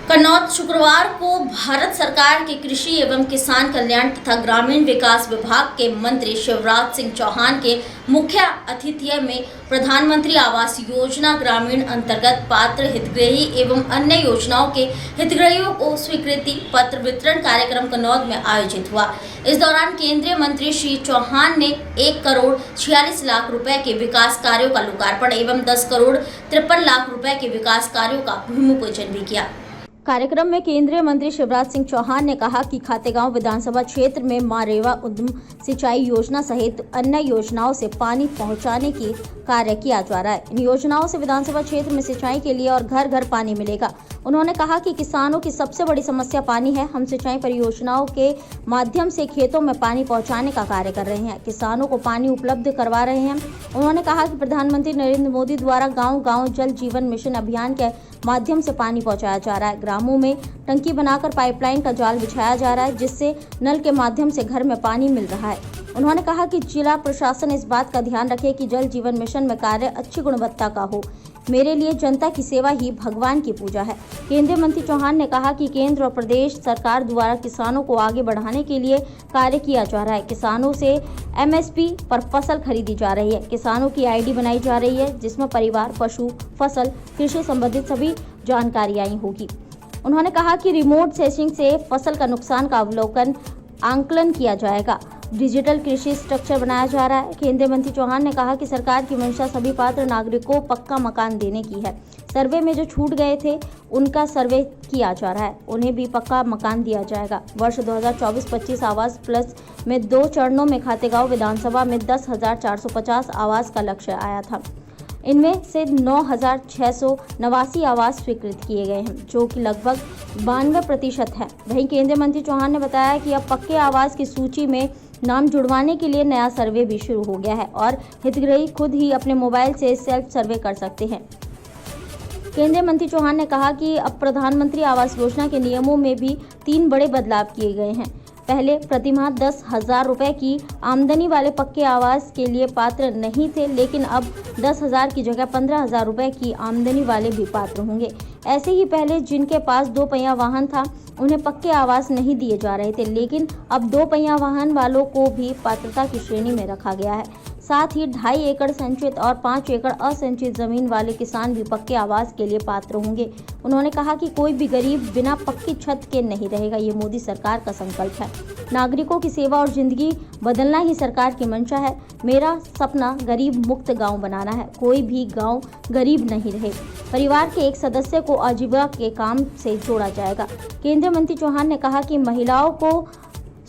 कन्नौज शुक्रवार को भारत सरकार के कृषि एवं किसान कल्याण तथा ग्रामीण विकास विभाग के मंत्री शिवराज सिंह चौहान के मुख्य आतिथ्य में प्रधानमंत्री आवास योजना ग्रामीण अंतर्गत पात्र हितग्राही एवं अन्य योजनाओं के हितग्राहियों को स्वीकृति पत्र वितरण कार्यक्रम कन्नौज में आयोजित हुआ। इस दौरान केंद्रीय मंत्री श्री चौहान ने 1 करोड़ 46 लाख रुपए के विकास कार्यों का लोकार्पण एवं 10 करोड़ 53 लाख रुपए के विकास कार्यों का भूमि पूजन भी किया। कार्यक्रम में केंद्रीय मंत्री शिवराज सिंह चौहान ने कहा कि खातेगांव विधानसभा क्षेत्र में मां रेवा उद्यम सिंचाई योजना सहित अन्य योजनाओं से पानी पहुंचाने की कार्य किया जा रहा है। इन योजनाओं से विधानसभा क्षेत्र में सिंचाई के लिए और घर घर पानी मिलेगा। उन्होंने कहा कि किसानों की सबसे बड़ी समस्या पानी है। हम सिंचाई परियोजनाओं के माध्यम से खेतों में पानी पहुंचाने का कार्य कर रहे हैं, किसानों को पानी उपलब्ध करवा रहे हैं। उन्होंने कहा कि प्रधानमंत्री नरेंद्र मोदी द्वारा गांव-गांव जल जीवन मिशन अभियान के माध्यम से पानी पहुंचाया जा रहा है। ग्रामों में टंकी बनाकर पाइपलाइन का जाल बिछाया जा रहा है, जिससे नल के माध्यम से घर में पानी मिल रहा है। उन्होंने कहा कि जिला प्रशासन इस बात का ध्यान रखे कि जल जीवन मिशन में कार्य अच्छी गुणवत्ता का हो। मेरे लिए जनता की सेवा ही भगवान की पूजा है। केंद्रीय मंत्री चौहान ने कहा कि केंद्र और प्रदेश सरकार द्वारा किसानों को आगे बढ़ाने के लिए कार्य किया जा रहा है। किसानों से एमएसपी पर फसल खरीदी जा रही है। किसानों की आईडी बनाई जा रही है, जिसमें परिवार, पशु, फसल, कृषि संबंधित सभी जानकारियां होगी। उन्होंने कहा कि रिमोट सेंसिंग से फसल का नुकसान का अवलोकन आंकलन किया जाएगा। डिजिटल कृषि स्ट्रक्चर बनाया जा रहा है। केंद्रीय मंत्री चौहान ने कहा कि सरकार की मंशा सभी पात्र नागरिकों को पक्का मकान देने की है। सर्वे में जो छूट गए थे उनका सर्वे किया जा रहा है, उन्हें भी पक्का मकान दिया जाएगा। वर्ष 2024-25 आवास प्लस में 2 चरणों में खातेगांव विधानसभा में 10,450 आवास का लक्ष्य आया था। इनमें से 9,689 आवास स्वीकृत किए गए हैं, जो कि लगभग 92% है। वहीं केंद्रीय मंत्री चौहान ने बताया कि अब पक्के आवास की सूची में नाम जुड़वाने के लिए नया सर्वे भी शुरू हो गया है और हितग्राही खुद ही अपने मोबाइल से सेल्फ सर्वे कर सकते हैं। केंद्रीय मंत्री चौहान ने कहा कि अब प्रधानमंत्री आवास योजना के नियमों में भी 3 बड़े बदलाव किए गए हैं। पहले प्रतिमाह 10,000 रुपये की आमदनी वाले पक्के आवास के लिए पात्र नहीं थे, लेकिन अब 10,000 की जगह 15,000 रुपये की आमदनी वाले भी पात्र होंगे। ऐसे ही पहले जिनके पास 2 पहिया वाहन था उन्हें पक्के आवास नहीं दिए जा रहे थे, लेकिन अब 2 पहिया वाहन वालों को भी पात्रता की श्रेणी में रखा गया है। साथ ही 2.5 एकड़ संचित और 5 एकड़ असंचित जमीन वाले किसान भी पक्के आवास के लिए पात्र होंगे। उन्होंने कहा कि कोई भी गरीब बिना पक्की छत के नहीं रहेगा। ये मोदी सरकार का संकल्प है। नागरिकों की सेवा और जिंदगी बदलना ही सरकार की मंशा है। मेरा सपना गरीब मुक्त गांव बनाना है। कोई भी गांव गरीब नहीं रहे। परिवार के एक सदस्य को आजीविका के काम से जोड़ा जाएगा। केंद्रीय मंत्री चौहान ने कहा कि महिलाओं को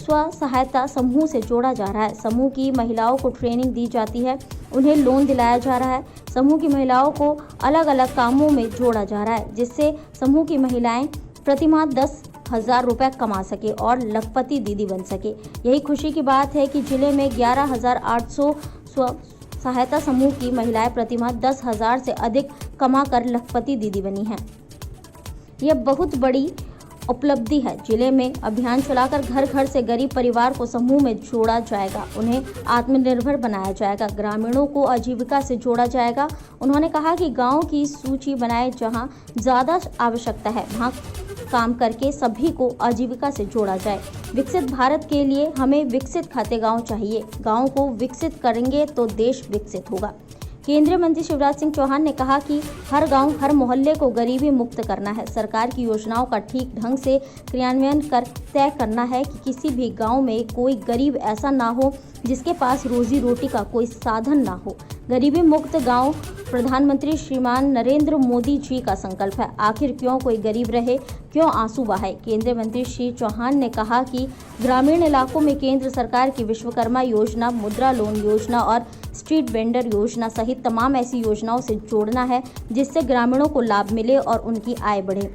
स्व सहायता समूह से जोड़ा जा रहा है। समूह की महिलाओं को ट्रेनिंग दी जाती है, उन्हें लोन दिलाया जा रहा है। समूह की महिलाओं को अलग अलग कामों में जोड़ा जा रहा है, जिससे समूह की महिलाएं प्रतिमाह 10,000 रुपये कमा सके और लखपति दीदी बन सके। यही खुशी की बात है कि जिले में 11,800 स्व सहायता समूह की महिलाएं प्रतिमाह 10,000 से अधिक कमा कर लखपति दीदी बनी हैं। यह बहुत बड़ी उपलब्धि है। जिले में अभियान चलाकर घर घर से गरीब परिवार को समूह में जोड़ा जाएगा, उन्हें आत्मनिर्भर बनाया जाएगा, ग्रामीणों को आजीविका से जोड़ा जाएगा। उन्होंने कहा कि गांव की सूची बनाए, जहां ज़्यादा आवश्यकता है वहां काम करके सभी को आजीविका से जोड़ा जाए। विकसित भारत के लिए हमें विकसित खातेगांव चाहिए। गाँव को विकसित करेंगे तो देश विकसित होगा। केंद्रीय मंत्री शिवराज सिंह चौहान ने कहा कि हर गांव, हर मोहल्ले को गरीबी मुक्त करना है। सरकार की योजनाओं का ठीक ढंग से क्रियान्वयन कर तय करना है कि किसी भी गांव में कोई गरीब ऐसा ना हो जिसके पास रोजी रोटी का कोई साधन ना हो। गरीबी मुक्त गांव प्रधानमंत्री श्रीमान नरेंद्र मोदी जी का संकल्प है। आखिर क्यों कोई गरीब रहे, क्यों आंसू बहाए। केंद्रीय मंत्री श्री चौहान ने कहा कि ग्रामीण इलाकों में केंद्र सरकार की विश्वकर्मा योजना, मुद्रा लोन योजना और स्ट्रीट वेंडर योजना सहित तमाम ऐसी योजनाओं से जोड़ना है, जिससे ग्रामीणों को लाभ मिले और उनकी आय बढ़े।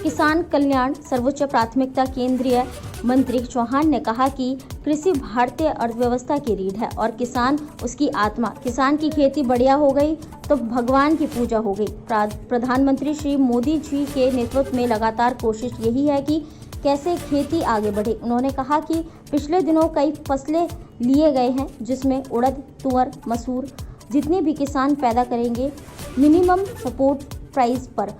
किसान कल्याण सर्वोच्च प्राथमिकता। केंद्रीय मंत्री चौहान ने कहा कि कृषि भारतीय अर्थव्यवस्था की रीढ़ है और किसान उसकी आत्मा। किसान की खेती बढ़िया हो गई तो भगवान की पूजा हो गई। प्रधानमंत्री श्री मोदी जी के नेतृत्व में लगातार कोशिश यही है कि कैसे खेती आगे बढ़े। उन्होंने कहा कि पिछले दिनों कई फसलें लिए गए हैं, जिसमें उड़द, तुअर, मसूर जितने भी किसान पैदा करेंगे मिनिमम सपोर्ट प्राइस पर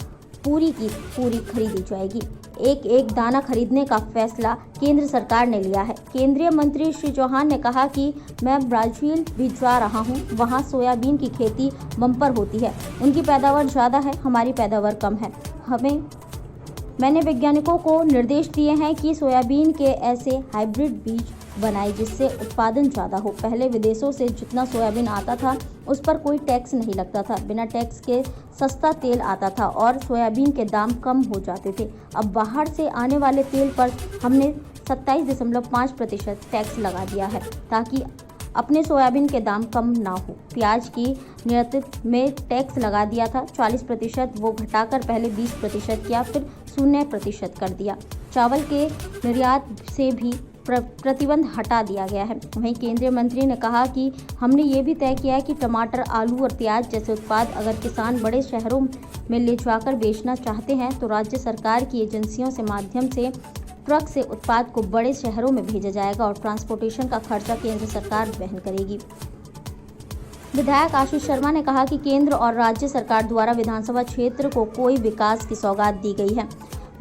पूरी की पूरी खरीदी जाएगी। एक एक दाना खरीदने का फैसला केंद्र सरकार ने लिया है। केंद्रीय मंत्री श्री चौहान ने कहा कि मैं ब्राजील भी जा रहा हूं, वहां सोयाबीन की खेती बम्पर होती है, उनकी पैदावार ज़्यादा है, हमारी पैदावार कम है। मैंने वैज्ञानिकों को निर्देश दिए हैं कि सोयाबीन के ऐसे हाइब्रिड बीज बनाएं जिससे उत्पादन ज़्यादा हो। पहले विदेशों से जितना सोयाबीन आता था उस पर कोई टैक्स नहीं लगता था, बिना टैक्स के सस्ता तेल आता था और सोयाबीन के दाम कम हो जाते थे। अब बाहर से आने वाले तेल पर हमने 27.5% टैक्स लगा दिया है ताकि अपने सोयाबीन के दाम कम ना हो। प्याज की निर्यात में टैक्स लगा दिया था 40%, वो घटाकर पहले 20% किया, फिर 0% कर दिया। चावल के निर्यात से भी प्रतिबंध हटा दिया गया है। वहीं केंद्रीय मंत्री ने कहा कि हमने ये भी तय किया है कि टमाटर, आलू और प्याज जैसे उत्पाद अगर किसान बड़े शहरों में ले जाकर बेचना चाहते हैं तो राज्य सरकार की एजेंसियों से माध्यम से ट्रक से उत्पाद को बड़े शहरों में भेजा जाएगा और ट्रांसपोर्टेशन का खर्चा केंद्र सरकार वहन करेगी। विधायक आशीष शर्मा ने कहा कि केंद्र और राज्य सरकार द्वारा विधानसभा क्षेत्र को कोई विकास की सौगात दी गई है।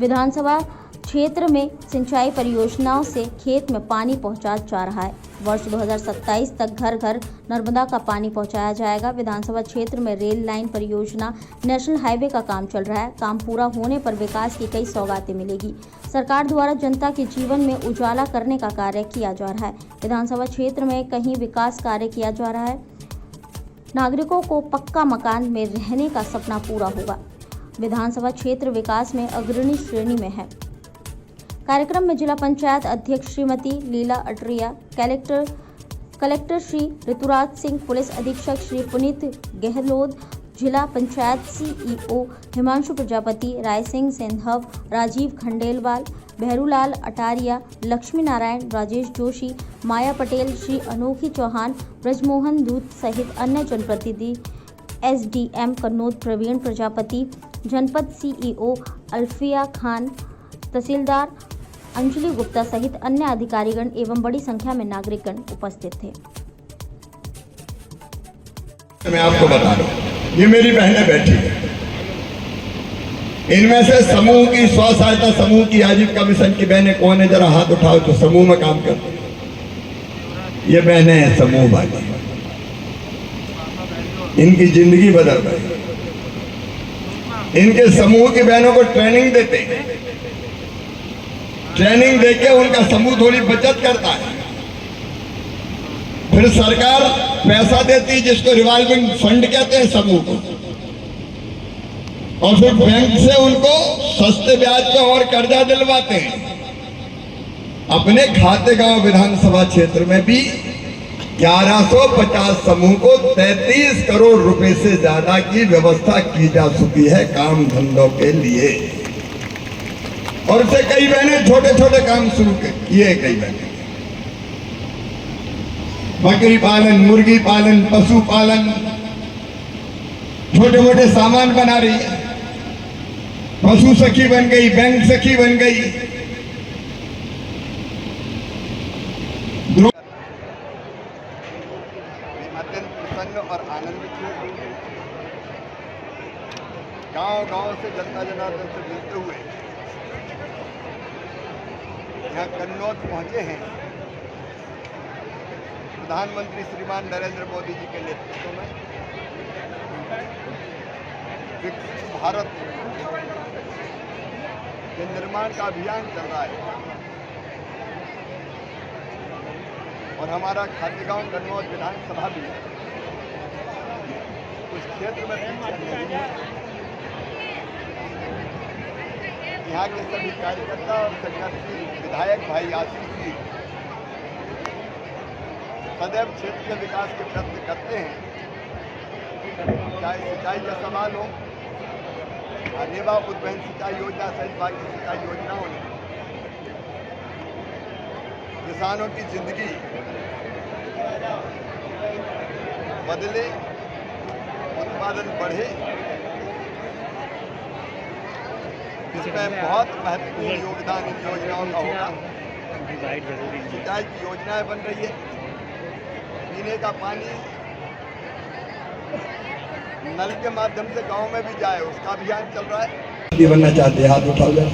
विधानसभा क्षेत्र में सिंचाई परियोजनाओं से खेत में पानी पहुंचाया जा रहा है। वर्ष 2027 तक घर घर नर्मदा का पानी पहुंचाया जाएगा। विधानसभा क्षेत्र में रेल लाइन परियोजना, नेशनल हाईवे का काम चल रहा है। काम पूरा होने पर विकास की कई सौगातें मिलेगी। सरकार द्वारा जनता के जीवन में उजाला करने का कार्य किया जा रहा है। विधानसभा क्षेत्र में कहीं विकास कार्य किया जा रहा है। नागरिकों को पक्का मकान में रहने का सपना पूरा होगा। विधानसभा क्षेत्र विकास में अग्रणी श्रेणी में है। कार्यक्रम में जिला पंचायत अध्यक्ष श्रीमती लीला अटरिया, कलेक्टर श्री ऋतुराज सिंह, पुलिस अधीक्षक श्री पुनीत गहलोत, जिला पंचायत सीईओ हिमांशु प्रजापति, राय सिंह सिंधव, राजीव खंडेलवाल, भैरूलाल अटारिया, लक्ष्मी नारायण, राजेश जोशी, माया पटेल, श्री अनोखी चौहान, ब्रजमोहन दूत सहित अन्य जनप्रतिनिधि, एसडीएम कन्नौज प्रवीण प्रजापति, जनपद सीईओ अल्फिया खान, तहसीलदार अंजलि गुप्ता सहित अन्य अधिकारीगण एवं बड़ी संख्या में नागरिकगण उपस्थित थे। मैं आपको बता दूं, ये मेरी बहनें बैठी हैं। इनमें से समूह की स्व सहायता समूह की आजीविका मिशन की बहनें कौन है, जरा हाथ उठाओ तो समूह में काम करते हैं। ये बहनें हैं समूह वाली, इनकी जिंदगी बदल गई। इनके समूह की बहनों को ट्रेनिंग देते हैं, ट्रेनिंग देके उनका समूह थोड़ी बचत करता है। फिर सरकार पैसा देती है जिसको रिवॉल्विंग फंड कहते हैं समूह को, और फिर बैंक से उनको सस्ते ब्याज पे और कर्जा दिलवाते हैं। अपने खातेगांव विधानसभा क्षेत्र में भी 1150 समूह को 33 करोड़ रुपए से ज्यादा की व्यवस्था की जा चुकी है काम धंधों के लिए। और उससे कई बहनें छोटे छोटे काम शुरू किए। कई बहनें बकरी पालन, मुर्गी पालन, पशु पालन, छोटे मोटे सामान बना रही है। पशु सखी बन गई, बैंक सखी बन गई। अत्यंत प्रसन्न और आनंदित हूँ। गांव-गांव से जनता जनार्दन से मिलते हुए यहाँ कन्नौज पहुंचे हैं। प्रधानमंत्री श्रीमान नरेंद्र मोदी जी के नेतृत्व में विकसित भारत के निर्माण का अभियान चल रहा है और हमारा खातेगांव कन्नौज विधानसभा भी उस क्षेत्र में पीछे नहीं है। यहाँ के सभी कार्यकर्ता और संघर्षी विधायक भाई आशीष जी सदैव क्षेत्र के विकास के प्रयत्न करते हैं। चाहे सिंचाई का सवाल हो, रेवा उद्वहन सिंचाई योजना सहित बाकी सिंचाई योजनाओं ने किसानों की जिंदगी बदले, उत्पादन बढ़े, इसमें बहुत महत्वपूर्ण योगदान इन योजनाओं का होगा। सिंचाई की योजनाएं बन रही है, पीने का पानी नल के माध्यम से गांव में भी जाए उसका अभियान चल रहा है। ये बनना चाहते हैं, हाथ उठाओ जरा।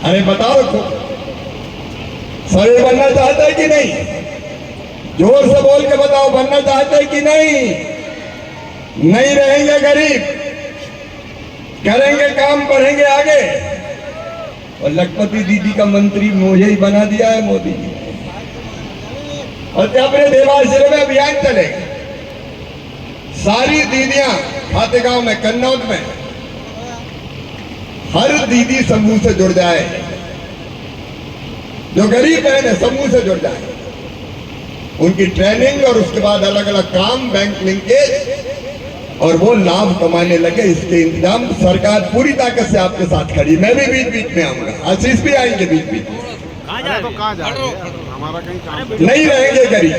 अरे बताओ तो, सभी बनना चाहते हैं कि नहीं? जोर से बोल के बताओ, बनना चाहते हैं कि नहीं? नहीं रहेंगे गरीब, करेंगे काम, बढ़ेंगे आगे। और लखपति दीदी का मंत्री मुझे ही बना दिया है मोदी जी। और अपने देवास जिले में अभियान चलेगा, सारी दीदियां खातेगांव में, कन्नौज में, हर दीदी समूह से जुड़ जाए, जो गरीब बहन है समूह से जुड़ जाए, उनकी ट्रेनिंग और उसके बाद अलग अलग काम, बैंक लिंकेज, और वो लाभ कमाने लगे। इसके इंतजाम सरकार पूरी ताकत से आपके साथ खड़ी। मैं भी बीच बीच में आऊंगा, आशीष भी आएंगे बीच बीच में। हमारा कहीं काम नहीं रहेंगे गरीब।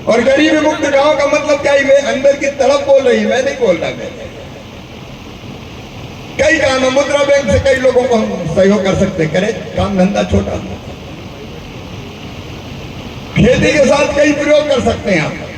और गरीबी मुक्त गांव का मतलब क्या है? मैं अंदर की तरफ बोल रही, मैं नहीं बोल रहा। मैं कई काम है, मुद्रा बैंक से कई लोगों को हम सहयोग कर सकते, करें काम धंधा छोटा, खेती के साथ कई प्रयोग कर सकते हैं आप।